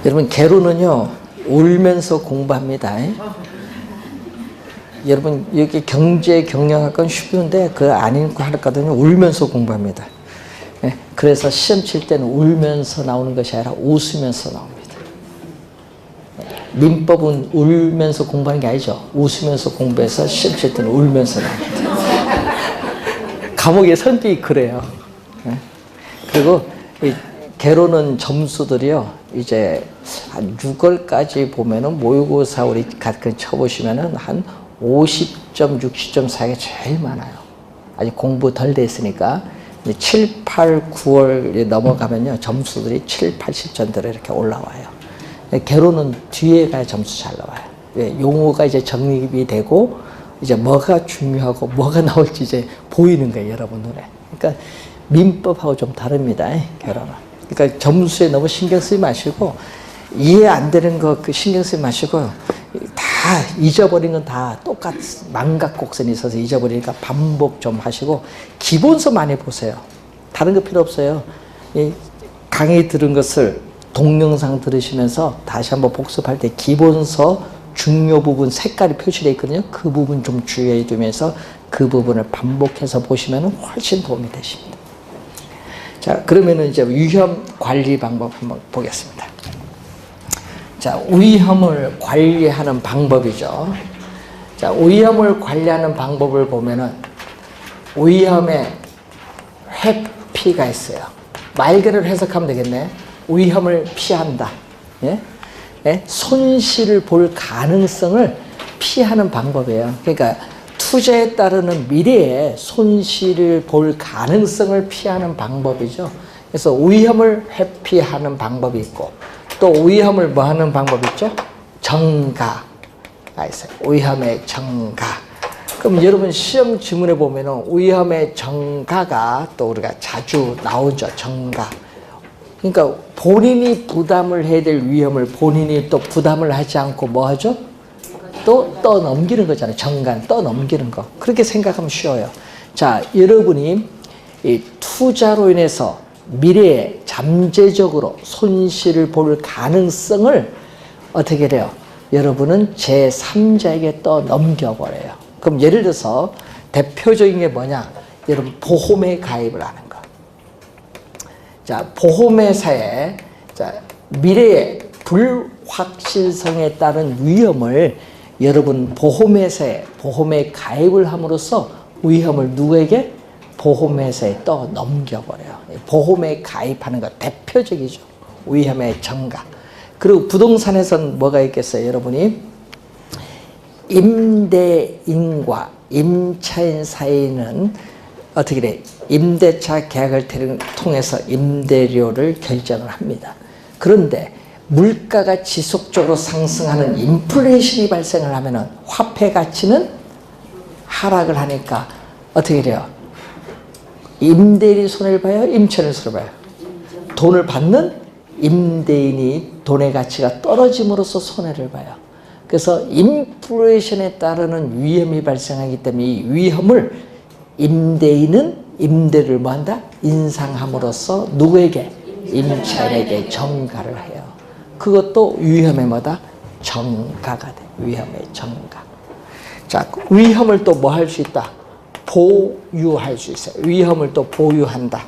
여러분, 개로는요, 울면서 공부합니다. 여러분, 여기 경제 경영학과는 쉬운데, 그거 아닌 거 하거든요. 울면서 공부합니다. 그래서 시험 칠 때는 울면서 나오는 것이 아니라 웃으면서 나옵니다. 민법은 울면서 공부하는 게 아니죠. 웃으면서 공부해서 시험 칠 때는 울면서 나옵니다. 과목의 성격이 그래요. 그리고 이 개로는 점수들이요, 이제 한 6월까지 보면은 모의고사 우리 가끔 쳐보시면은 한 50점, 60점 사이가 제일 많아요. 아직 공부 덜 됐으니까. 7, 8, 9월 넘어가면요, 점수들이 7, 80점대로 이렇게 올라와요. 개로는 뒤에 가야 점수 잘 나와요. 왜? 용어가 이제 정립이 되고, 이제 뭐가 중요하고 뭐가 나올지 이제 보이는 거예요, 여러분 눈에. 그러니까 민법하고 좀 다릅니다, 개로는. 그러니까 점수에 너무 신경 쓰지 마시고, 이해 안 되는 거 그 신경 쓰지 마시고, 다 잊어버린 건 다 똑같, 망각곡선이 있어서 잊어버리니까 반복 좀 하시고, 기본서 많이 보세요. 다른 거 필요 없어요. 이 강의 들은 것을 동영상 들으시면서 다시 한번 복습할 때 기본서 중요 부분 색깔이 표시되어 있거든요. 그 부분 좀 주의해 두면서 그 부분을 반복해서 보시면 훨씬 도움이 되십니다. 자, 그러면은 이제 위험 관리 방법 한번 보겠습니다. 자, 위험을 관리하는 방법이죠. 자, 위험을 관리하는 방법을 보면은 위험의 회피가 있어요. 말 그대로 해석하면 되겠네. 위험을 피한다. 예? 예? 손실을 볼 가능성을 피하는 방법이에요. 그러니까 투자에 따르는 미래에 손실을 볼 가능성을 피하는 방법이죠. 그래서 위험을 회피하는 방법이 있고, 또 위험을 뭐 하는 방법이 있죠? 정가가 있어요. 위험의 정가. 그럼 여러분 시험 지문에 보면은 위험의 정가가 또 우리가 자주 나오죠. 정가. 그러니까 본인이 부담을 해야 될 위험을 본인이 또 부담을 하지 않고 뭐 하죠? 또 떠넘기는 거잖아요. 정간, 떠넘기는 거. 그렇게 생각하면 쉬워요. 자, 여러분이 이 투자로 인해서 미래에 잠재적으로 손실을 볼 가능성을 어떻게 돼요? 여러분은 제3자에게 떠넘겨버려요. 그럼 예를 들어서 대표적인 게 뭐냐? 여러분, 보험에 가입을 하는 거. 자, 보험회사에 미래의 불확실성에 따른 위험을 여러분 보험에 가입을 함으로써 위험을 누구에게? 보험회사에 떠넘겨버려요. 보험에 가입하는 거 대표적이죠. 위험의 정가. 그리고 부동산에서는 뭐가 있겠어요, 여러분이? 임대인과 임차인 사이는 어떻게 돼? 임대차 계약을 통해서 임대료를 결정을 합니다. 그런데 물가가 지속적으로 상승하는 인플레이션이 발생을 하면은 화폐 가치는 하락을 하니까 어떻게 돼요? 임대인이 손해를 봐요? 임차인이 손해를 봐요? 돈을 받는 임대인이 돈의 가치가 떨어짐으로써 손해를 봐요. 그래서 인플레이션에 따르는 위험이 발생하기 때문에 이 위험을 임대인은 임대를 뭐 한다? 인상함으로써 누구에게? 임차인에게 정가를 해요. 그것도 위험의 뭐다? 정가가 돼. 위험의 정가. 자, 위험을 또 뭐 할 수 있다? 보유할 수 있어요. 위험을 또 보유한다.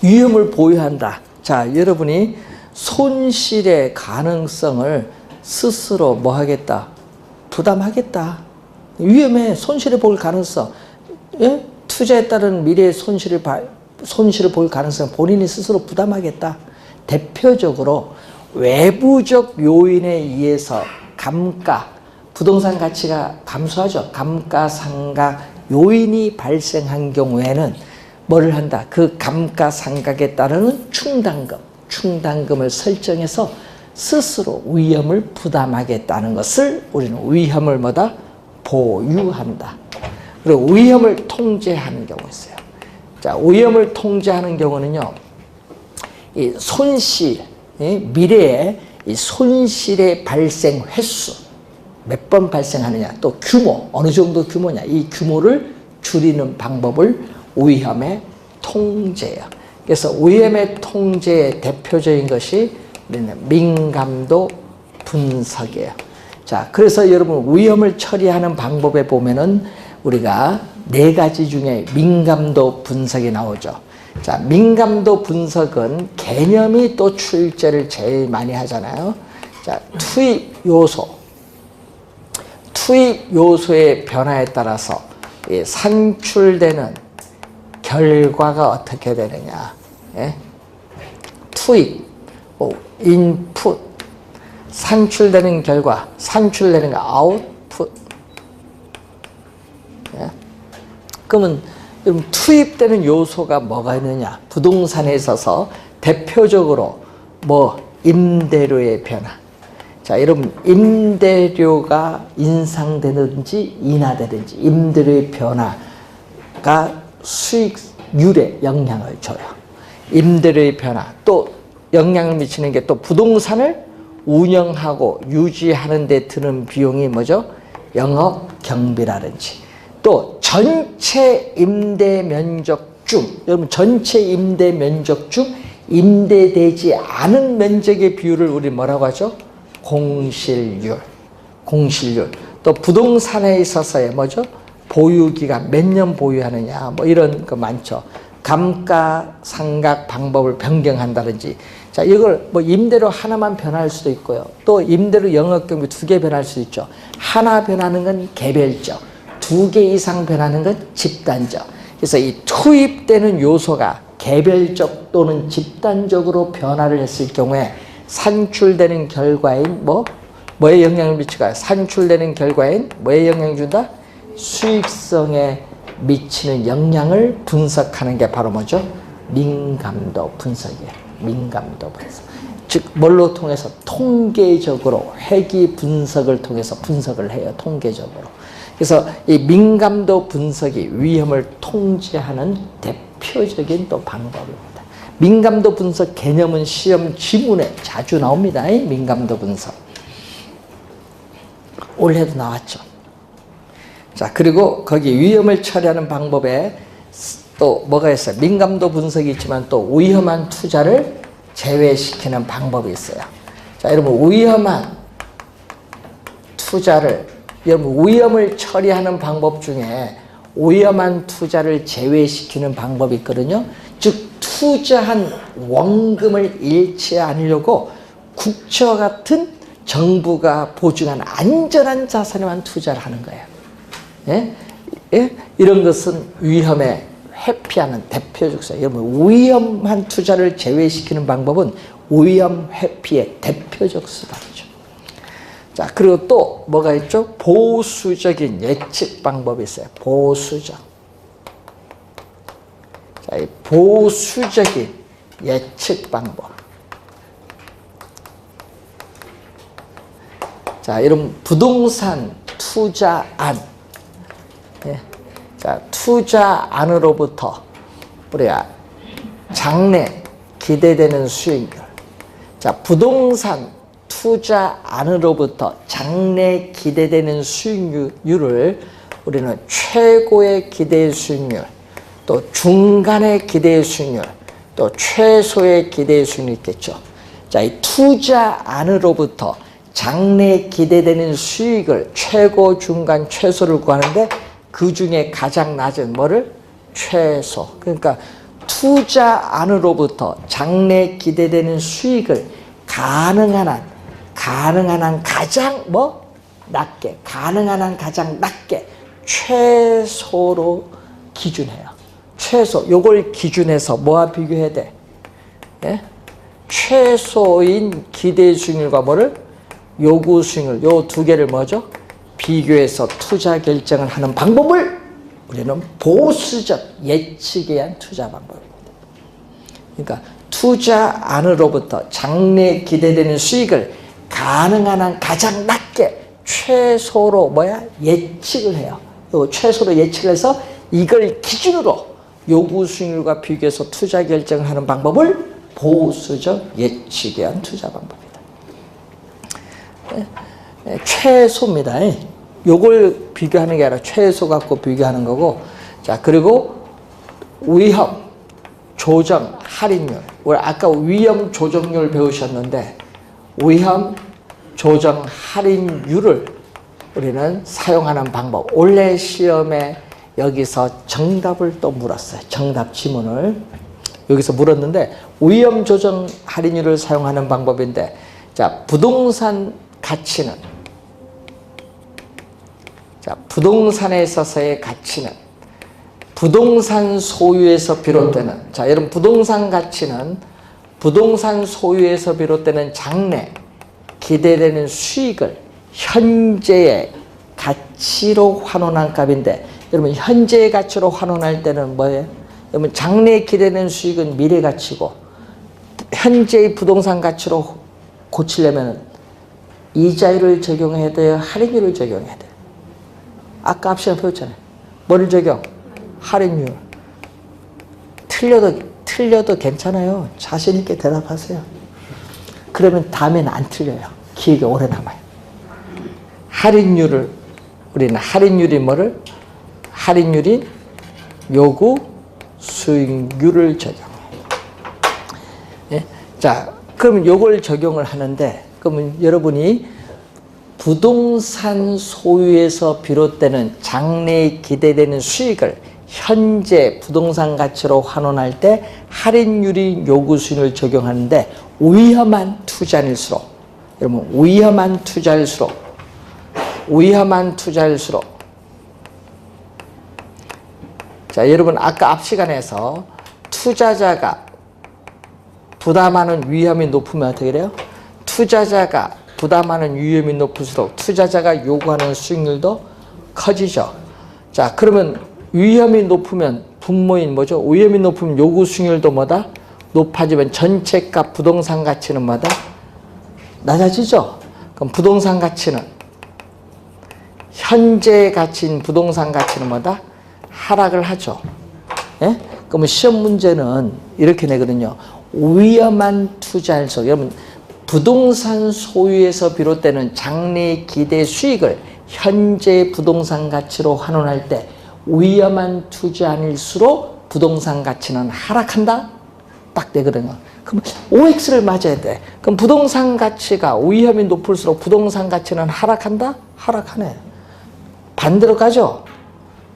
위험을 보유한다. 자, 여러분이 손실의 가능성을 스스로 뭐 하겠다? 부담하겠다. 위험에 손실을 볼 가능성. 예? 투자에 따른 미래의 손실을 볼 가능성 본인이 스스로 부담하겠다. 대표적으로 외부적 요인에 의해서 부동산 가치가 감소하죠. 감가상각 요인이 발생한 경우에는 뭐를 한다? 그 감가상각에 따르는 충당금을 설정해서 스스로 위험을 부담하겠다는 것을 우리는 위험을 뭐다? 보유한다. 그리고 위험을 통제하는 경우 있어요. 자, 위험을 통제하는 경우는요, 이 손실, 미래에 이 손실의 발생 횟수, 몇 번 발생하느냐, 또 규모, 어느 정도 규모냐, 이 규모를 줄이는 방법을 위험의 통제예요. 그래서 위험의 통제의 대표적인 것이 우리는 민감도 분석이에요. 자, 그래서 여러분 위험을 처리하는 방법에 보면은 우리가 4가지 중에 민감도 분석이 나오죠. 자, 민감도 분석은 개념이 또 출제를 제일 많이 하잖아요. 자, 투입 요소의 변화에 따라서 산출되는 결과가 어떻게 되느냐. 예? 투입, 인풋, 산출되는 결과, 산출되는 아웃풋. 예? 그러면 투입되는 요소가 뭐가 있느냐? 부동산에 있어서 대표적으로 임대료의 변화. 자, 여러분 임대료가 인상되든지 인하되든지 임대료의 변화가 수익률에 영향을 줘요. 임대료의 변화, 또 영향을 미치는 게 또 부동산을 운영하고 유지하는 데 드는 비용이 뭐죠? 영업 경비라든지, 또 전체 임대 면적 중, 여러분 전체 임대 면적 중 임대되지 않은 면적의 비율을 우리 뭐라고 하죠? 공실률. 또 부동산에 있어서의 뭐죠? 보유기간 몇 년 보유하느냐, 이런 거 많죠. 감가상각 방법을 변경한다든지. 자, 이걸 임대료 하나만 변할 수도 있고요. 또 임대료 영업경비 2개 변할 수 있죠. 하나 변하는 건 개별적, 2개 이상 변하는 건 집단적. 그래서 이 투입되는 요소가 개별적 또는 집단적으로 변화를 했을 경우에 산출되는 결과인 뭐에 영향을 미칠까요? 산출되는 결과인 뭐에 영향을 준다? 수익성에 미치는 영향을 분석하는 게 바로 뭐죠? 민감도 분석이에요. 민감도 분석. 즉 뭘로 통해서? 통계적으로 회귀 분석을 통해서 분석을 해요. 통계적으로. 그래서 이 민감도 분석이 위험을 통제하는 대표적인 또 방법입니다. 민감도 분석 개념은 시험 지문에 자주 나옵니다. 민감도 분석. 올해도 나왔죠. 자, 그리고 거기 위험을 처리하는 방법에 또 뭐가 있어요? 민감도 분석이 있지만 또 위험한 투자를 제외시키는 방법이 있어요. 자, 여러분 위험한 투자를, 여러분 위험을 처리하는 방법 중에 위험한 투자를 제외시키는 방법이 있거든요. 즉 투자한 원금을 잃지 않으려고 국채와 같은 정부가 보증한 안전한 자산에만 투자를 하는 거예요. 예? 예? 이런 것은 위험에 회피하는 대표적 사례. 여러분 위험한 투자를 제외시키는 방법은 위험 회피의 대표적 수단이죠. 자, 그리고 또 뭐가 있죠? 보수적인 예측 방법이 있어요. 보수적. 자, 이 보수적인 예측 방법. 자, 여러분 부동산 투자안. 예. 자, 투자안으로부터 우리가 장래 기대되는 수익률. 자, 부동산 투자안으로부터 장래 기대되는 수익률을 우리는 최고의 기대 수익률, 또 중간의 기대 수익률, 또 최소의 기대 수익률이 있겠죠. 자, 이 투자안으로부터 장래 기대되는 수익을 최고, 중간, 최소를 구하는데 그 중에 가장 낮은 뭐를? 최소. 그러니까 투자안으로부터 장래 기대되는 수익을 가능한 한 가장 낮게, 가능한 한 가장 낮게 최소로 기준해요. 최소. 요걸 기준해서 뭐와 비교해야 돼? 예? 최소인 기대 수익률과 뭐를? 요구 수익률. 요 2개를 뭐죠? 비교해서 투자 결정을 하는 방법을 우리는 보수적 예측에 의한 투자 방법입니다. 그러니까 투자안으로부터 장래 기대되는 수익을 가능한 한 가장 낮게 최소로 예측을 해요. 최소로 예측을 해서 이걸 기준으로 요구 수익률과 비교해서 투자 결정을 하는 방법을 보수적 예측에 의한 투자 방법이다. 최소입니다. 요걸 비교하는 게 아니라 최소 갖고 비교하는 거고. 자, 그리고 위험, 조정, 할인율. 우리 아까 위험 조정률 배우셨는데 위험 조정 할인율을 우리는 사용하는 방법. 올해 시험에 여기서 정답을 또 물었어요. 정답 지문을 여기서 물었는데 위험 조정 할인율을 사용하는 방법인데, 자, 부동산 가치는, 자, 부동산에 있어서의 가치는 부동산 소유에서 비롯되는, 자, 여러분 부동산 가치는 부동산 소유에서 비롯되는 장래 기대되는 수익을 현재의 가치로 환원한 값인데, 여러분 현재의 가치로 환원할 때는 뭐예요? 여러분 장래 기대되는 수익은 미래 가치고, 현재의 부동산 가치로 고치려면 이자율을 적용해야 돼요? 할인율을 적용해야 돼요? 아까 앞 시간에 배웠잖아요. 뭐를 적용? 할인율. 틀려도 괜찮아요. 자신 있게 대답하세요. 그러면 다음에는 안 틀려요. 기억이 오래 남아요. 할인율을, 우리는 할인율이 뭐를? 할인율이 요구 수익률을 적용해요. 예? 자, 그러면 요걸 적용을 하는데, 그러면 여러분이 부동산 소유에서 비롯되는 장래에 기대되는 수익을 현재 부동산 가치로 환원할 때 할인율이 요구 수익률을 적용하는데, 위험한 투자일수록, 여러분 위험한 투자일수록 자, 여러분 아까 앞 시간에서 투자자가 부담하는 위험이 높으면 어떻게 돼요? 투자자가 부담하는 위험이 높을수록 투자자가 요구하는 수익률도 커지죠. 자, 그러면 위험이 높으면 분모인 뭐죠? 위험이 높으면 요구 수익률도 뭐다? 높아지면 전체값 부동산 가치는 뭐다? 낮아지죠. 그럼 부동산 가치는, 현재 가치인 부동산 가치는 뭐다? 하락을 하죠. 예? 그러면 시험 문제는 이렇게 내거든요. 위험한 투자일수록, 여러분 부동산 소유에서 비롯되는 장래 기대 수익을 현재 부동산 가치로 환원할 때 위험한 투자일수록 부동산 가치는 하락한다? 딱 되거든요. 그럼 OX를 맞아야 돼. 그럼 부동산 가치가 위험이 높을수록 부동산 가치는 하락한다? 하락하네. 반대로 가죠?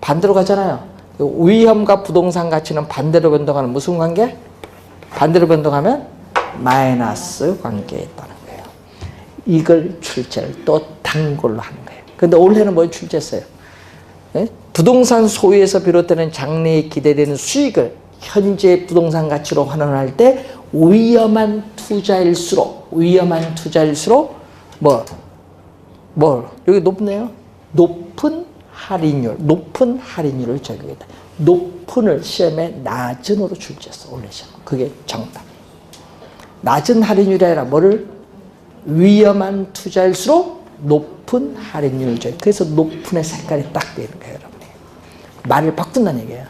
반대로 가잖아요. 위험과 부동산 가치는 반대로 변동하는 무슨 관계? 반대로 변동하면 마이너스 관계에 있다는 거예요. 이걸 출제를 또 단골로 하는 거예요. 근데 올해는 뭘 출제했어요? 네? 부동산 소유에서 비롯되는 장래에 기대되는 수익을 현재 부동산 가치로 환원할 때 위험한 투자일수록 여기 높네요. 높은 할인율을 적용했다. 높은을 시험에 낮은으로 출제했어. 올해 시험. 그게 정답. 낮은 할인율이 아니라 뭐를? 위험한 투자일수록 높은 할인율을 적용. 그래서 높은의 색깔이 딱 되는 거예요, 여러분이. 말을 바꾼다는 얘기예요.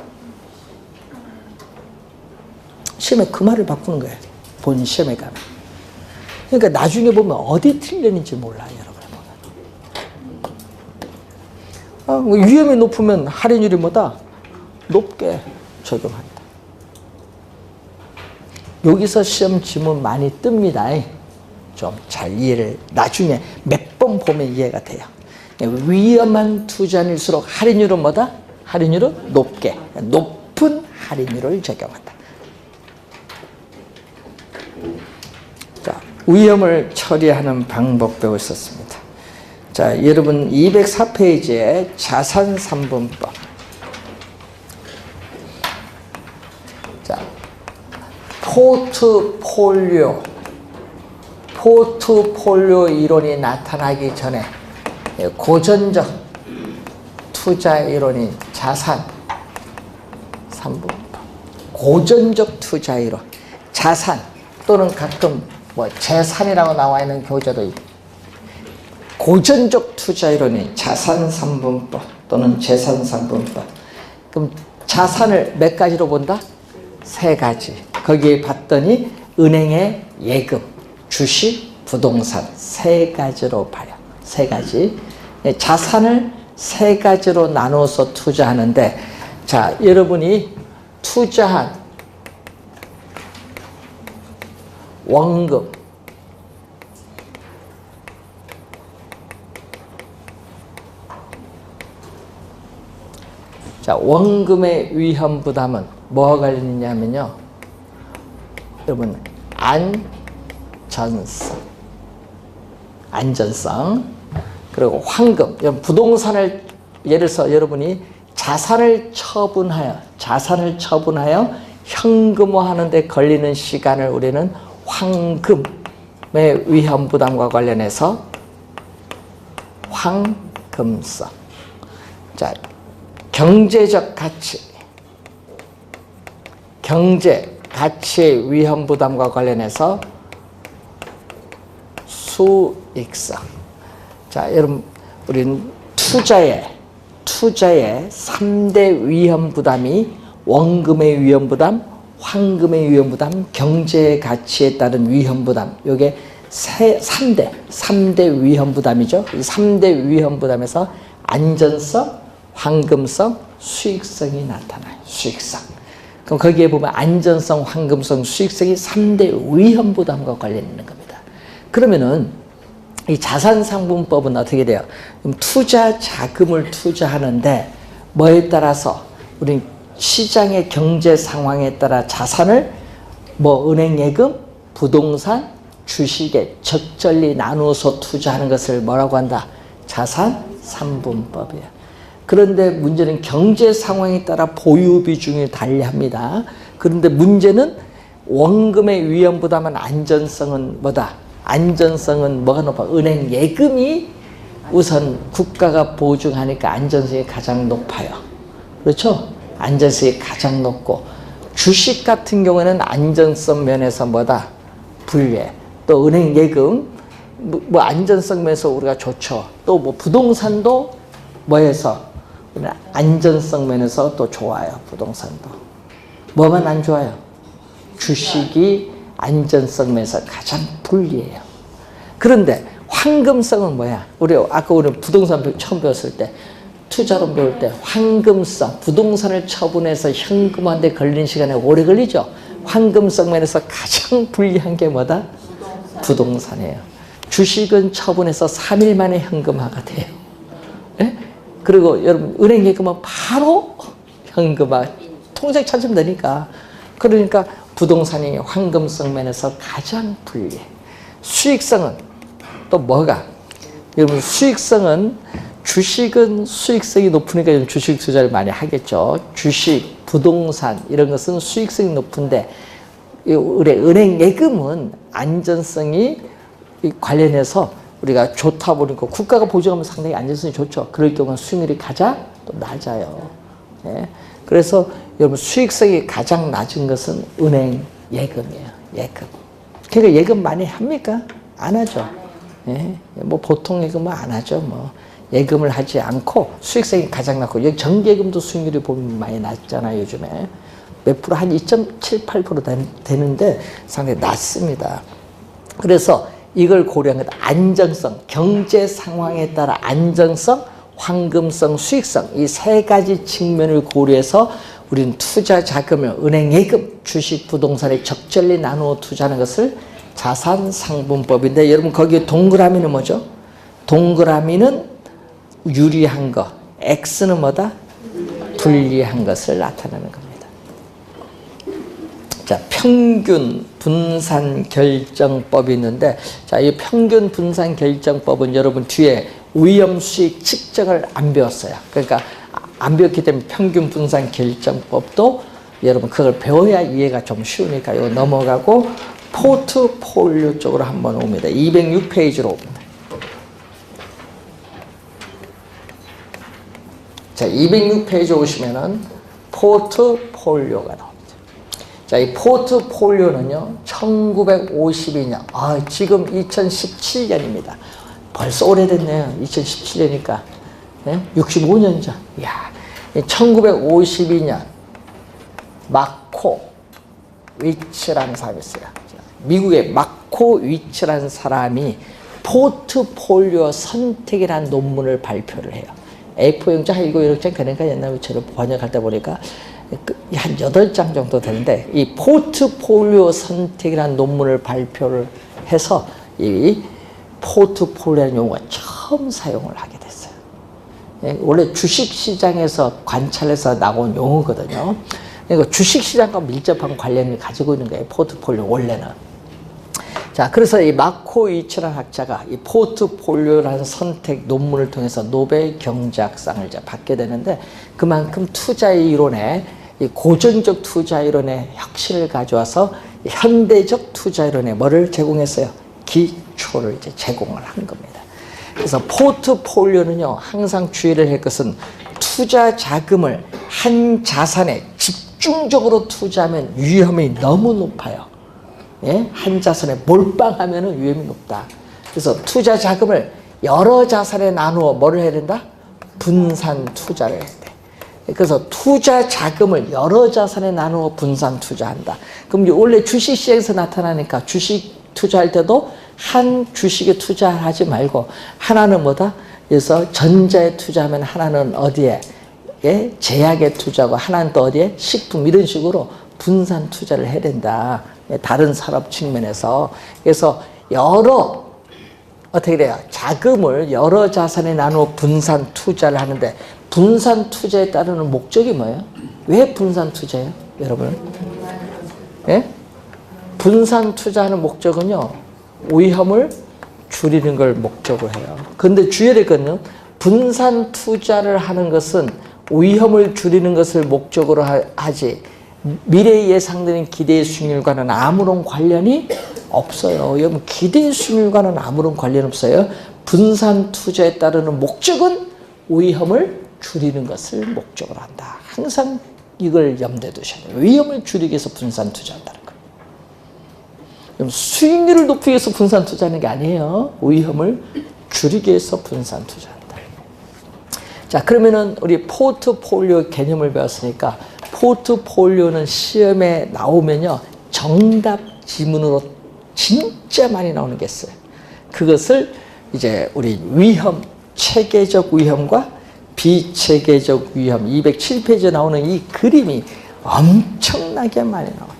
시험에 그 말을 바꾸는 거예요. 본 시험에 가면. 그러니까 나중에 보면 어디 틀렸는지 몰라요, 여러분. 위험이 높으면 할인율이 뭐다? 높게 적용한다. 여기서 시험 지문 많이 뜹니다. 좀 잘 이해를, 나중에 몇 번 보면 이해가 돼요. 위험한 투자일수록 할인율은 뭐다? 할인율은 높게, 높은 할인율을 적용한다. 자, 위험을 처리하는 방법 배웠었습니다. 자, 여러분 204페이지에 자산 3분법. 자, 포트폴리오 이론이 나타나기 전에 고전적 투자 이론인 자산 3분법. 고전적 투자 이론. 자산 또는 가끔 뭐 재산이라고 나와 있는 교재도 있고, 고전적 투자 이론이 자산 3분법 또는 재산 3분법. 그럼 자산을 몇 가지로 본다? 3가지. 거기에 봤더니 은행의 예금, 주식, 부동산 3가지로 봐요. 3가지. 자산을 3가지로 나눠서 투자하는데, 자, 여러분이 투자한 원금, 자, 원금의 위험 부담은 뭐와 관련이냐면요. 여러분, 안전성. 그리고 황금. 부동산을, 예를 들어서 여러분이 자산을 처분하여 현금화하는 데 걸리는 시간을 우리는 황금의 위험 부담과 관련해서 황금성. 자, 경제적 가치의 위험 부담과 관련해서 수익성. 자, 여러분, 우리는 투자의 3대 위험 부담이 원금의 위험 부담, 황금의 위험 부담, 경제의 가치에 따른 위험 부담. 요게 3대 위험 부담이죠. 이 3대 위험 부담에서 안전성, 황금성, 수익성이 나타나요. 수익성. 그럼 거기에 보면 안전성, 황금성, 수익성이 3대 위험 부담과 관련 있는 겁니다. 그러면은 이 자산상분법은 어떻게 돼요? 그럼 투자 자금을 투자하는데 뭐에 따라서 우리 시장의 경제 상황에 따라 자산을 은행 예금, 부동산, 주식에 적절히 나누어서 투자하는 것을 뭐라고 한다? 자산상분법이에요. 그런데 문제는 경제 상황에 따라 보유 비중이 달리합니다. 그런데 문제는 원금의 위험 부담은 안전성은 뭐다? 안전성은 뭐가 높아? 은행 예금이 우선 국가가 보증하니까 안전성이 가장 높아요. 그렇죠? 안전성이 가장 높고, 주식 같은 경우에는 안전성 면에서 뭐다? 불리해. 또 은행 예금, 안전성 면에서 우리가 좋죠. 또 부동산도 뭐에서? 안전성 면에서 또 좋아요. 부동산도. 뭐만 안 좋아요? 주식이 안전성 면에서 가장 불리해요. 그런데 황금성은 뭐야? 우리 부동산 처음 배웠을 때, 투자론 배울 때 황금성, 부동산을 처분해서 현금화하는 데 걸리는 시간이 오래 걸리죠. 황금성 면에서 가장 불리한 게 뭐다? 부동산이에요. 주식은 처분해서 3일 만에 현금화가 돼요. 네? 그리고 여러분, 은행 예금은 바로 현금화, 통장 찾으면 되니까. 그러니까 부동산이 황금성 면에서 가장 불리해. 수익성은 또 뭐가? 여러분, 수익성은, 주식은 수익성이 높으니까 주식 투자를 많이 하겠죠. 주식, 부동산 이런 것은 수익성이 높은데, 우리 은행 예금은 안전성이 관련해서 우리가 좋다 보니까 국가가 보증하면 상당히 안전성이 좋죠. 그럴 경우는 수익률이 가장 또 낮아요. 네. 그래서 여러분, 수익성이 가장 낮은 것은 은행 예금이에요. 예금. 그러니까 예금 많이 합니까? 안 하죠. 네. 보통 예금은 안 하죠. 예금을 하지 않고 수익성이 가장 낮고, 여기 정기예금도 수익률이 보면 많이 낮잖아요. 요즘에 몇 프로, 한 2.78% 되는데 상당히 낮습니다. 그래서 이걸 고려한 것, 안정성, 경제 상황에 따라 안정성, 황금성, 수익성, 이 세 가지 측면을 고려해서 우리는 투자 자금을 은행 예금, 주식, 부동산에 적절히 나누어 투자하는 것을 자산상분법인데, 여러분 거기에 동그라미는 뭐죠? 동그라미는 유리한 거, X는 뭐다? 불리한 것을 나타내는 겁니다. 자, 평균 분산 결정법이 있는데, 자, 이 평균 분산 결정법은 여러분 뒤에 위험 수익 측정을 안 배웠어요. 그러니까 안 배웠기 때문에 평균 분산 결정법도 여러분 그걸 배워야 이해가 좀 쉬우니까 이거 넘어가고 포트폴리오 쪽으로 한번 옵니다. 206페이지로 옵니다. 자, 206페이지 오시면은 포트폴리오가 나옵니다. 자, 이 포트폴리오는요, 1952년, 지금 2017년입니다. 벌써 오래됐네요. 2017년이니까. 네? 65년 전. 이야, 1952년, 마코위츠라는 사람이 있어요. 미국의 마코위츠라는 사람이 포트폴리오 선택이라는 논문을 발표를 해요. A4용지 한 7장 되니까 옛날에 저를 번역할 때 보니까 한 8장 정도 되는데, 이 포트폴리오 선택이라는 논문을 발표를 해서 이 포트폴리오라는 용어가 처음 사용을 하게 됐어요. 예, 원래 주식시장에서 관찰해서 나온 용어거든요. 그러니까 주식시장과 밀접한 관련을 가지고 있는 거예요. 포트폴리오 원래는. 자, 그래서 이 마코 이치라는 학자가 이 포트폴리오라는 선택 논문을 통해서 노벨 경제학상을 이제 받게 되는데, 그만큼 투자 이론에 이 고전적 투자 이론의 혁신을 가져와서 현대적 투자 이론에 뭐를 제공했어요? 기초를 이제 제공을 한 겁니다. 그래서 포트폴리오는요, 항상 주의를 할 것은 투자 자금을 한 자산에 집중적으로 투자하면 위험이 너무 높아요. 예? 한 자산에 몰빵하면 위험이 높다. 그래서 투자 자금을 여러 자산에 나누어 뭐를 해야 된다? 분산 투자를 해야 돼. 그래서 투자 자금을 여러 자산에 나누어 분산 투자한다. 그럼 원래 주식시장에서 나타나니까 주식 투자할 때도 한 주식에 투자하지 말고 하나는 뭐다? 그래서 전자에 투자하면 하나는 어디에? 예? 제약에 투자하고 하나는 또 어디에? 식품, 이런 식으로 분산 투자를 해야 된다. 다른 산업 측면에서. 그래서 여러 어떻게 돼요? 자금을 여러 자산에 나누어 분산 투자를 하는데, 분산 투자에 따르는 목적이 뭐예요? 왜 분산 투자예요, 여러분? 예? 분산 투자하는 목적은요, 위험을 줄이는 걸 목적으로 해요. 그런데 주의해야 될 것은, 분산 투자를 하는 것은 위험을 줄이는 것을 목적으로 하지 미래에 예상되는 기대 수익률과는 아무런 관련이 없어요. 여러분, 기대 수익률과는 아무런 관련 없어요. 분산 투자에 따르는 목적은 위험을 줄이는 것을 목적으로 한다. 항상 이걸 염두에 두셔야 돼요. 위험을 줄이기 위해서 분산 투자한다는 거예요. 그럼 수익률을 높이기 위해서 분산 투자하는 게 아니에요. 위험을 줄이기 위해서 분산 투자한다. 자, 그러면은 우리 포트폴리오 개념을 배웠으니까, 포트폴리오는 시험에 나오면요, 정답 지문으로 진짜 많이 나오는 게 있어요. 그것을 이제 우리 위험, 체계적 위험과 비체계적 위험, 207페이지에 나오는 이 그림이 엄청나게 많이 나와요.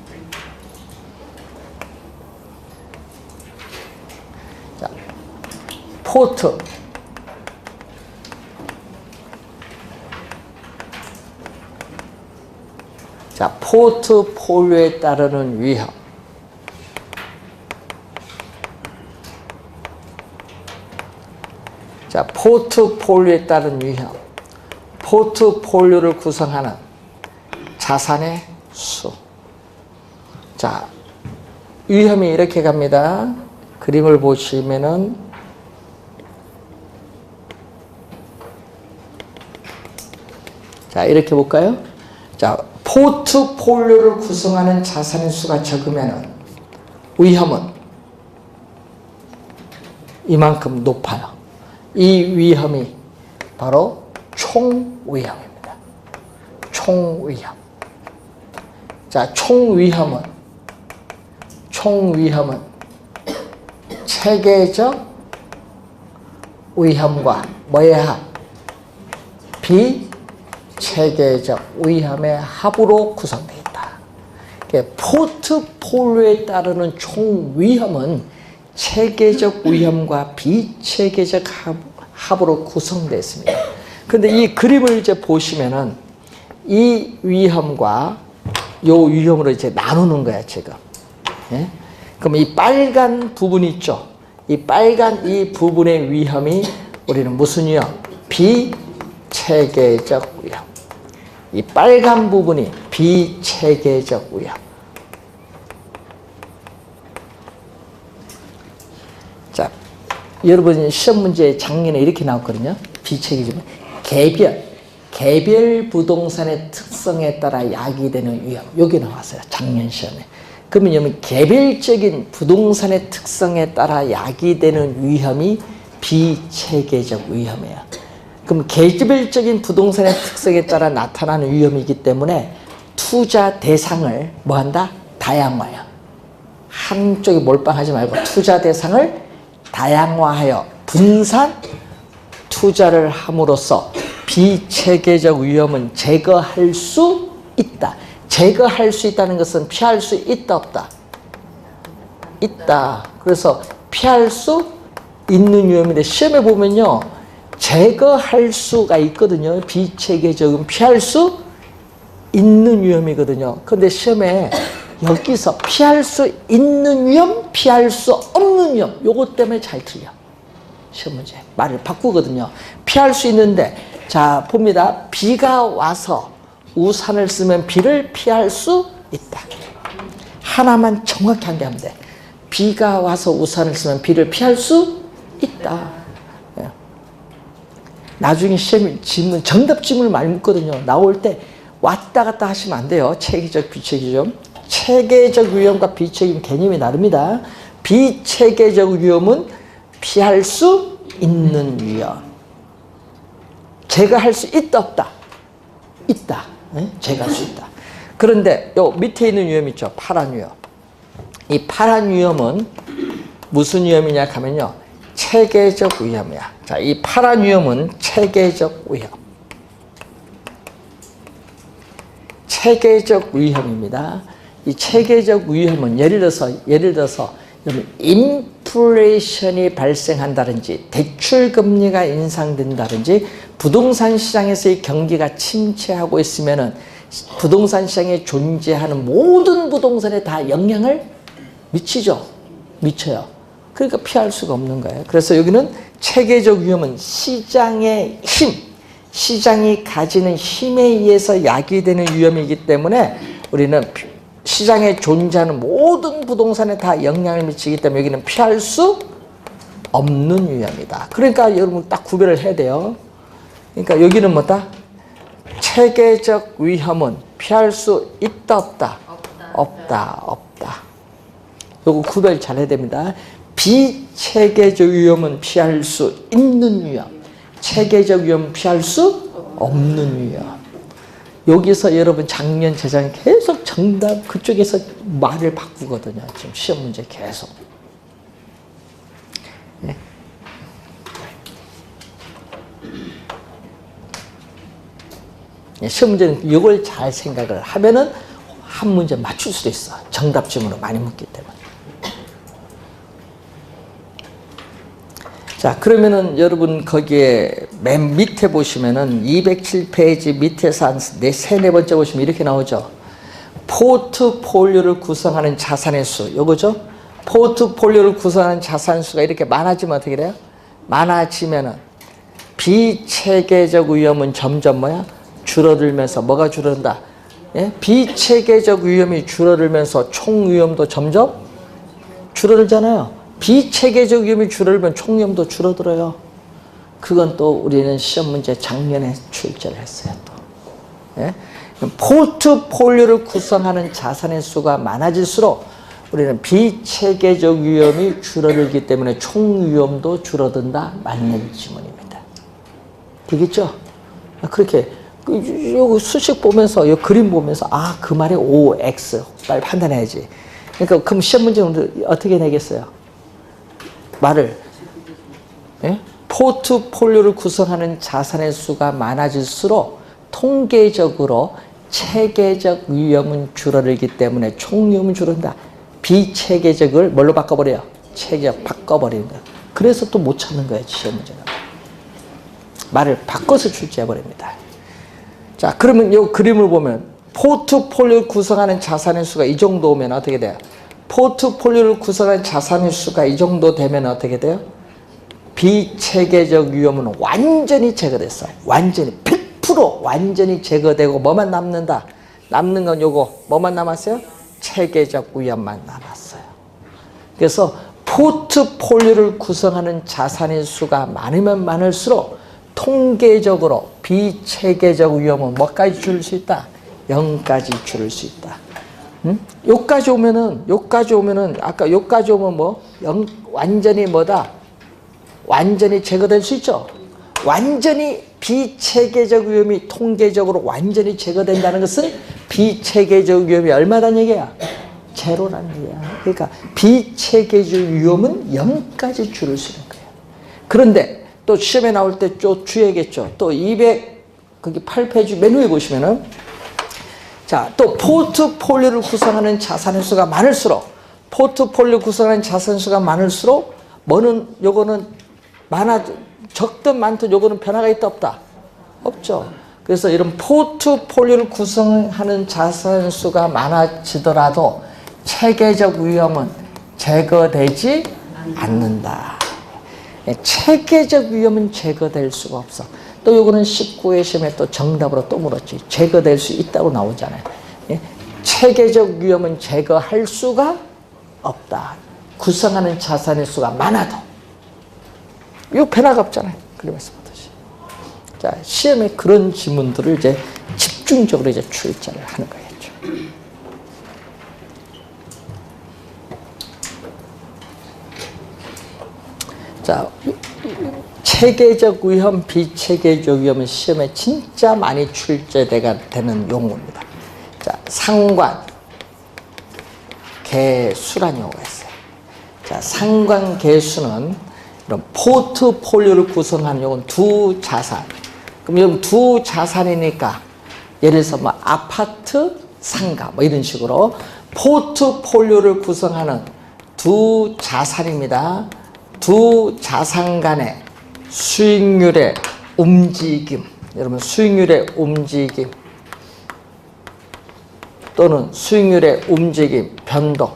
자, 포트. 자, 포트폴리오에 따르는 위험. 자, 포트폴리오에 따른 위험. 포트폴리오를 구성하는 자산의 수. 자, 위험이 이렇게 갑니다. 그림을 보시면은, 자, 이렇게 볼까요? 자, 포트폴리오를 구성하는 자산의 수가 적으면은 위험은 이만큼 높아요. 이 위험이 바로 총위험입니다. 총위험. 자, 총위험은 체계적 위험과 뭐의 합? 비체계적 위험의 합으로 구성되어 있다. 포트폴리오에 따르는 총위험은 체계적 위험과 비체계적 합으로 구성되어 있습니다. 그런데 이 그림을 이제 보시면은 이 위험과 요 위험으로 이제 나누는 거야, 지금. 예? 그럼 이 빨간 부분이 있죠? 이 빨간 이 부분의 위험이 우리는 무슨 위험? 비체계적 위험. 이 빨간 부분이 비체계적 위험. 자, 여러분 시험 문제 작년에 이렇게 나왔거든요. 비체계적 개별 부동산의 특성에 따라 야기되는 위험. 여기 나왔어요. 작년 시험에. 그러면 여러분 개별적인 부동산의 특성에 따라 야기되는 위험이 비체계적 위험이에요. 그럼 개별적인 부동산의 특성에 따라 나타나는 위험이기 때문에 투자 대상을 뭐한다? 다양화해요. 한쪽에 몰빵하지 말고 투자 대상을 다양화하여 분산 투자를 함으로써 비체계적 위험은 제거할 수 있다. 제거할 수 있다는 것은 피할 수 있다, 없다? 있다. 그래서 피할 수 있는 위험인데 시험에 보면요, 제거할 수가 있거든요. 비체계적은 피할 수 있는 위험이거든요. 그런데 시험에 여기서 피할 수 있는 위험, 피할 수 없는 위험, 요것 때문에 잘 틀려. 시험 문제. 말을 바꾸거든요. 피할 수 있는데, 자, 봅니다. 비가 와서 우산을 쓰면 비를 피할 수 있다. 하나만 정확히 한 개 하면 돼. 비가 와서 우산을 쓰면 비를 피할 수 있다. 예. 나중에 시험 질문, 정답 질문을 많이 묻거든요. 나올 때 왔다 갔다 하시면 안 돼요. 체계적, 비체계적. 체계적 위험과 비체계적 개념이 다릅니다. 비체계적 위험은 피할 수 있는 위험. 제거할 수 있다, 없다? 있다. 네? 제거할 수 있다. 그런데 요 밑에 있는 위험 있죠? 파란 위험. 이 파란 위험은 무슨 위험이냐 하면요. 체계적 위험이야. 자, 이 파란 위험은 체계적 위험. 체계적 위험입니다. 이 체계적 위험은 예를 들어서 인플레이션이 발생한다든지 대출 금리가 인상된다든지 부동산 시장에서의 경기가 침체하고 있으면은 부동산 시장에 존재하는 모든 부동산에 다 영향을 미치죠. 미쳐요. 그러니까 피할 수가 없는 거예요. 그래서 여기는 체계적 위험은 시장의 힘, 시장이 가지는 힘에 의해서 야기되는 위험이기 때문에 우리는 시장에 존재하는 모든 부동산에 다 영향을 미치기 때문에 여기는 피할 수 없는 위험이다. 그러니까 여러분 딱 구별을 해야 돼요. 그러니까 여기는 뭐다? 체계적 위험은 피할 수 있다, 없다? 없다, 없다. 요거 구별 잘 해야 됩니다. 비체계적 위험은 피할 수 있는 위험. 체계적 위험은 피할 수 없는 위험. 여기서 여러분 작년, 재작년 계속 정답 그쪽에서 말을 바꾸거든요. 지금 시험 문제 계속. 네. 시험 문제는 이걸 잘 생각을 하면은 한 문제 맞출 수도 있어. 정답 질문으로 많이 묻기 때문에. 자, 그러면은 여러분 거기에 맨 밑에 보시면은 207페이지 밑에서 한 네 번째 보시면 이렇게 나오죠. 포트폴리오를 구성하는 자산의 수. 요거죠? 포트폴리오를 구성하는 자산 수가 이렇게 많아지면 어떻게 돼요? 많아지면은 비체계적 위험은 점점 뭐야? 줄어들면서 뭐가 줄어든다? 예? 비체계적 위험이 줄어들면서 총 위험도 점점 줄어들잖아요. 비체계적 위험이 줄어들면 총 위험도 줄어들어요. 그건 또 우리는 시험 문제 작년에 출제를 했어요. 또. 예? 포트폴리오를 구성하는 자산의 수가 많아질수록 우리는 비체계적 위험이 줄어들기 때문에 총 위험도 줄어든다. 맞는 지문입니다. 되겠죠? 그렇게 요 수식 보면서 요 그림 보면서 아, 그 말이 O, X 빨리 판단해야지. 그러니까 그럼 시험 문제는 어떻게 내겠어요? 말을 예? 포트폴리오를 구성하는 자산의 수가 많아질수록 통계적으로 체계적 위험은 줄어들기 때문에 총 위험은 줄어든다. 비체계적을 뭘로 바꿔버려요? 체계적 바꿔버리는 거예요. 그래서 또 못 찾는 거예요. 시험 문제는. 말을 바꿔서 출제해버립니다. 자, 그러면 이 그림을 보면 포트폴리오를 구성하는 자산의 수가 이 정도면 어떻게 돼요? 포트폴리오를 구성한 자산의 수가 이 정도 되면 어떻게 돼요? 비체계적 위험은 완전히 제거됐어. 완전히 100% 완전히 제거되고 뭐만 남는다? 남는 건 요거 뭐만 남았어요? 체계적 위험만 남았어요. 그래서 포트폴리오를 구성하는 자산의 수가 많으면 많을수록 통계적으로 비체계적 위험은 뭐까지 줄일 수 있다? 0까지 줄일 수 있다. 요까지 오면은 아까 요까지 오면 뭐 완전히 뭐다? 완전히 제거될 수 있죠. 완전히 비체계적 위험이 통계적으로 완전히 제거된다는 것은 비체계적 위험이 얼마란 얘기야? 제로라는 얘기야. 그러니까 비체계적 위험은 0까지 줄일 수 있는 거예요. 그런데 또 시험에 나올 때 또 주의하겠죠. 또 208페이지 맨 위에 보시면은 자, 또 포트폴리오를 구성하는 자산의 수가 많을수록 포트폴리오 구성하는 자산 수가 많을수록 요거는 적든 많든 요거는 변화가 있다 없다? 없죠. 그래서 이런 포트폴리오를 구성하는 자산수가 많아지더라도 체계적 위험은 제거되지 않는다. 체계적 위험은 제거될 수가 없어. 또 요거는 19회 시험에 또 정답으로 또 물었지. 제거될 수 있다고 나오잖아요. 체계적 위험은 제거할 수가 없다. 구성하는 자산의 수가 많아도. 이거 변화가 없잖아요. 그래 말씀하듯이. 자, 시험에 그런 지문들을 이제 집중적으로 이제 출제를 하는 거겠죠. 자, 체계적 위험, 비체계적 위험은 시험에 진짜 많이 출제되는 용어입니다. 자, 상관, 계수란 용어가 있어요. 자, 상관, 계수는 이런 포트폴리오를 구성하는 요건 두 자산. 그럼 여러분 두 자산이니까 예를 들어서 뭐 아파트, 상가 뭐 이런 식으로 포트폴리오를 구성하는 두 자산입니다. 두 자산 간의 수익률의 움직임, 여러분 수익률의 움직임 또는 수익률의 움직임, 변동.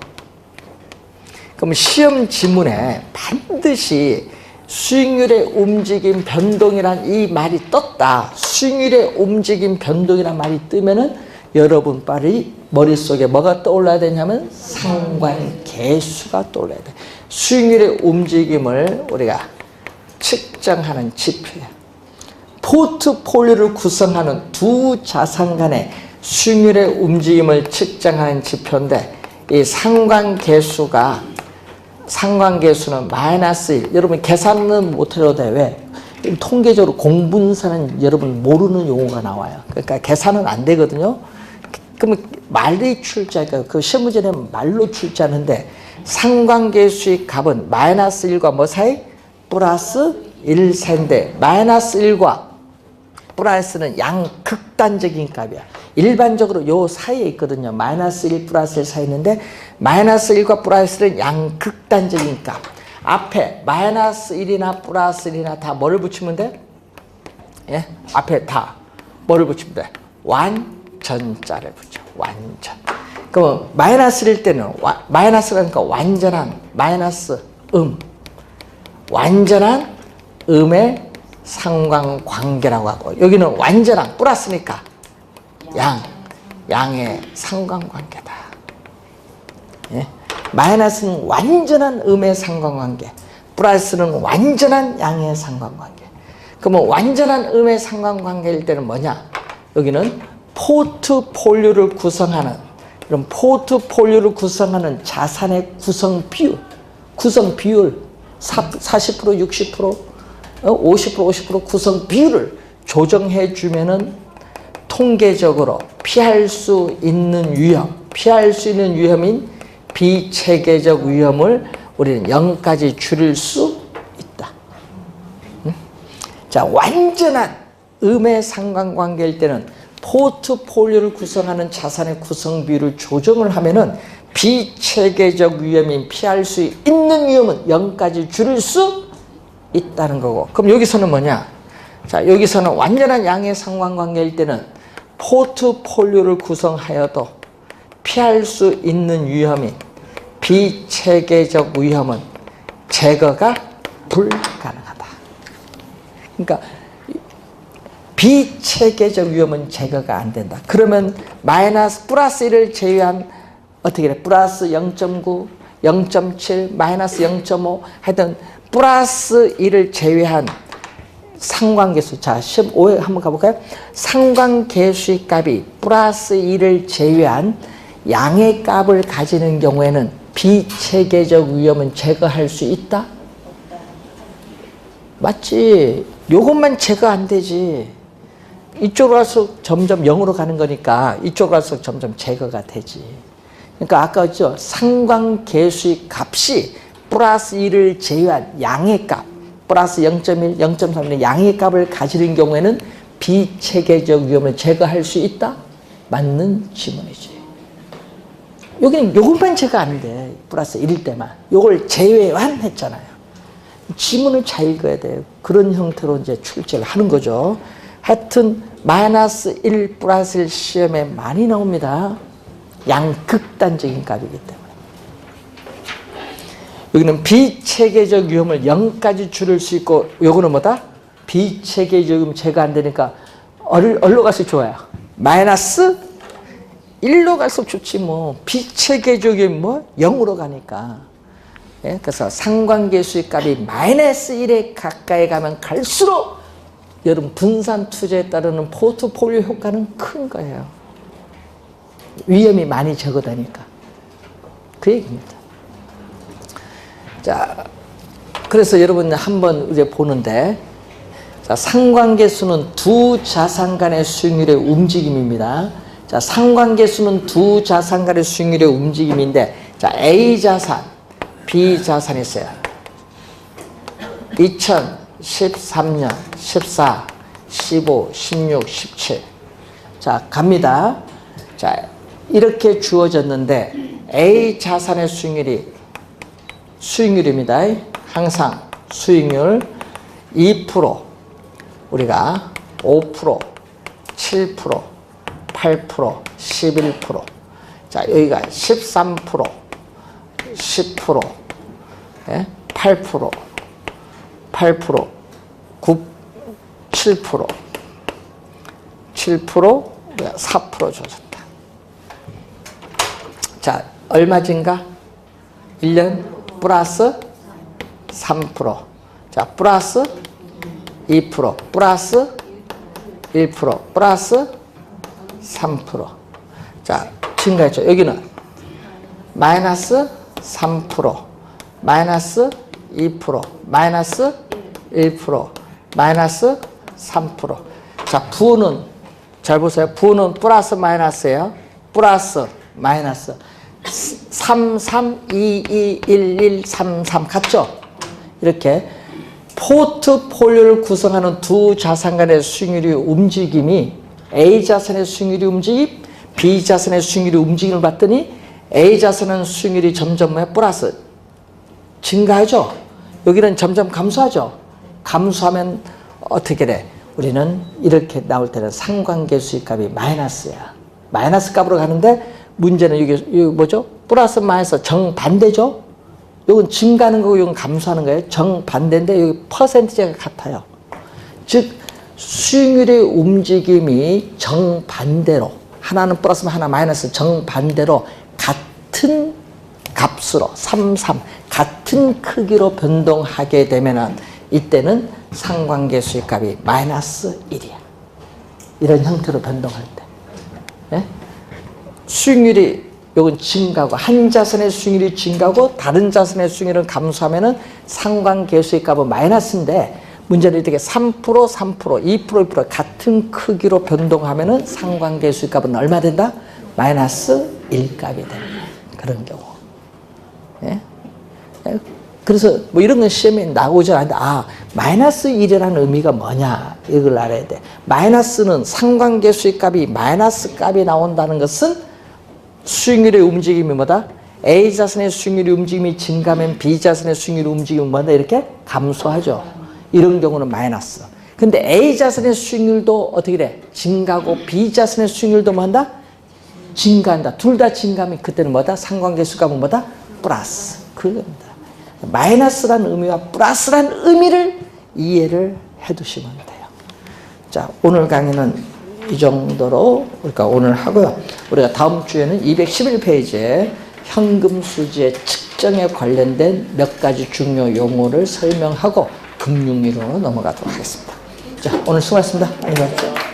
그럼 시험 지문에 반드시 수익률의 움직임, 변동이란 이 말이 떴다. 수익률의 움직임, 변동이란 말이 뜨면은 여러분 빨리 머릿속에 뭐가 떠올라야 되냐면 상관계수가 떠올라야 돼. 수익률의 움직임을 우리가 측정하는 지표예요. 포트폴리오를 구성하는 두 자산 간의 수익률의 움직임을 측정하는 지표인데 이 상관계수는 마이너스 1. 여러분 계산은 못해도 돼. 왜? 통계적으로 공분사는 여러분 모르는 용어가 나와요. 그러니까 계산은 안 되거든요. 그러면 말이 출제할까요? 그 시험문제는 말로 출제하는데 상관계수의 값은 마이너스 1과 뭐 사이? 플러스 1 사이인데 마이너스 1과 플러스는 양극단적인 값이야. 일반적으로 요 사이에 있거든요. 마이너스 1 플러스 1 사이 있는데 마이너스 1과 플러스는 양극단적인 값. 앞에 마이너스 1이나 플러스 1이나 다 뭐를 붙이면 돼? 예? 앞에 다 뭐를 붙이면 돼? 완전자를 붙여. 완전. 그럼 마이너스일 때는 마이너스라니까 완전한 마이너스 완전한 음의 상관관계라고 하고 여기는 완전한 플러스니까 양의 상관관계다. 예? 마이너스는 완전한 음의 상관관계, 플러스는 완전한 양의 상관관계. 그러면 완전한 음의 상관관계일 때는 뭐냐? 여기는 포트폴리오를 구성하는 이런 포트폴리오를 구성하는 자산의 구성 비율 40%, 60%, 50% 구성 비율을 조정해 주면은 통계적으로 피할 수 있는 위험인 비체계적 위험을 우리는 0까지 줄일 수 있다. 자, 완전한 음의 상관관계일 때는 포트폴리오를 구성하는 자산의 구성 비율을 조정을 하면은 비체계적 위험인 피할 수 있는 위험은 0까지 줄일 수 있다는 거고. 그럼 여기서는 뭐냐? 자, 여기서는 완전한 양의 상관관계일 때는 포트폴리오를 구성하여도 피할 수 있는 위험인 비체계적 위험은 제거가 불가능하다. 그러니까 비체계적 위험은 제거가 안 된다. 그러면 플러스 1을 제외한 어떻게 돼? 플러스 0.9, 0.7, 마이너스 0.5 하여튼 플러스 1을 제외한 상관계수. 자, 15회 한번 가볼까요? 상관계수의 값이 플러스 1을 제외한 양의 값을 가지는 경우에는 비체계적 위험은 제거할 수 있다? 맞지? 요것만 제거 안 되지. 이쪽으로 갈수록 점점 0으로 가는 거니까 이쪽으로 갈수록 점점 제거가 되지. 그러니까 아까 했죠? 상관계수의 값이 플러스 1을 제외한 양의 값, 플러스 0.1, 0.3의 양의 값을 가지는 경우에는 비체계적 위험을 제거할 수 있다? 맞는 지문이지. 여기는 요것만 제거 안 돼. 플러스 1일 때만. 요걸 제외만 했잖아요. 지문을 잘 읽어야 돼요. 그런 형태로 이제 출제를 하는 거죠. 하여튼 마이너스 1 플러스 1 시험에 많이 나옵니다. 양극단적인 값이기 때문에. 여기는 비체계적 위험을 0까지 줄일 수 있고, 요거는 뭐다? 비체계적 위험 제가 안 되니까 어디로 갈수록 좋아요? 마이너스 1로 갈수록 좋지 뭐. 비체계적 위험 뭐 0으로 가니까. 예? 그래서 상관계수의 값이 마이너스 1에 가까이 가면 갈수록 여러분 분산 투자에 따르는 포트폴리오 효과는 큰 거예요. 위험이 많이 적어다니까. 그 얘기입니다. 자, 그래서 여러분 한번 이제 보는데, 자, 상관계수는 두 자산 간의 수익률의 움직임입니다. 자, 상관계수는 두 자산 간의 수익률의 움직임인데, 자, A 자산, B 자산이 있어요. 2013년, 14, 15, 16, 17. 자, 갑니다. 자, 이렇게 주어졌는데, A 자산의 수익률입니다. 항상 수익률 2%, 우리가 5%, 7%, 8%, 11%. 자, 여기가 13%, 10%, 8%, 8%, 9, 7%, 7%, 4% 줘줬다. 자, 얼마 증가? 1년 플러스 3%. 자, 플러스 2%, 플러스 1%, 플러스 3%. 자, 증가했죠. 여기는 마이너스 3%, 마이너스 2%, 마이너스 1%, 마이너스 3%. 자, 부호는 잘 보세요. 부호는 플러스 마이너스예요. 플러스 마이너스 3, 3, 2, 2, 1, 1, 3, 3 같죠? 이렇게 포트폴리오를 구성하는 두 자산 간의 수익률의 움직임이 A 자산의 수익률이 움직임, B 자산의 수익률이 움직임을 봤더니 A 자산은 수익률이 점점 플러스 증가하죠. 여기는 점점 감소하죠. 감소하면 어떻게 돼? 우리는 이렇게 나올 때는 상관계수의 값이 마이너스야. 마이너스 값으로 가는데 문제는 이게 뭐죠? 플러스 마이너스 정반대죠. 이건 증가하는 거고 이건 감소하는 거예요. 정반대인데 여기 퍼센티지가 같아요. 즉 수익률의 움직임이 정반대로, 하나는 플러스면 하나 마이너스 정반대로 같은 값으로 3, 3 같은 크기로 변동하게 되면은 이때는 상관계수의 값이 마이너스 1이야. 이런 형태로 변동할 때. 예? 수익률이 요건 증가하고, 한 자산의 수익률이 증가하고 다른 자산의 수익률은 감소하면은 상관계수의 값은 마이너스인데, 문제는 이렇게 3%, 3%, 2%, 2% 같은 크기로 변동하면은 상관계수의 값은 얼마 된다? 마이너스 1값이 되는 그런 경우. 예? 그래서 뭐 이런 건 시험에 나오지 않는데, 마이너스 1이라는 의미가 뭐냐, 이걸 알아야 돼. 마이너스는 상관계수의 값이 마이너스 값이 나온다는 것은 수익률의 움직임이 뭐다? A 자산의 수익률의 움직임이 증가하면 B 자산의 수익률의 움직임이 뭐다? 이렇게 감소하죠. 이런 경우는 마이너스. 근데 A 자산의 수익률도 어떻게 돼? 증가하고 B 자산의 수익률도 뭐한다? 증가한다. 둘 다 증가하면 그때는 뭐다? 상관계수 값은 뭐다? 플러스. 그겁니다. 마이너스라는 의미와 플러스라는 의미를 이해를 해두시면 돼요. 자, 오늘 강의는 이 정도로 우리가 오늘 하고요. 우리가 다음 주에는 211페이지에 현금 수지의 측정에 관련된 몇 가지 중요 용어를 설명하고 금융위로 넘어가도록 하겠습니다. 자, 오늘 수고하셨습니다. 안녕히 가십시오.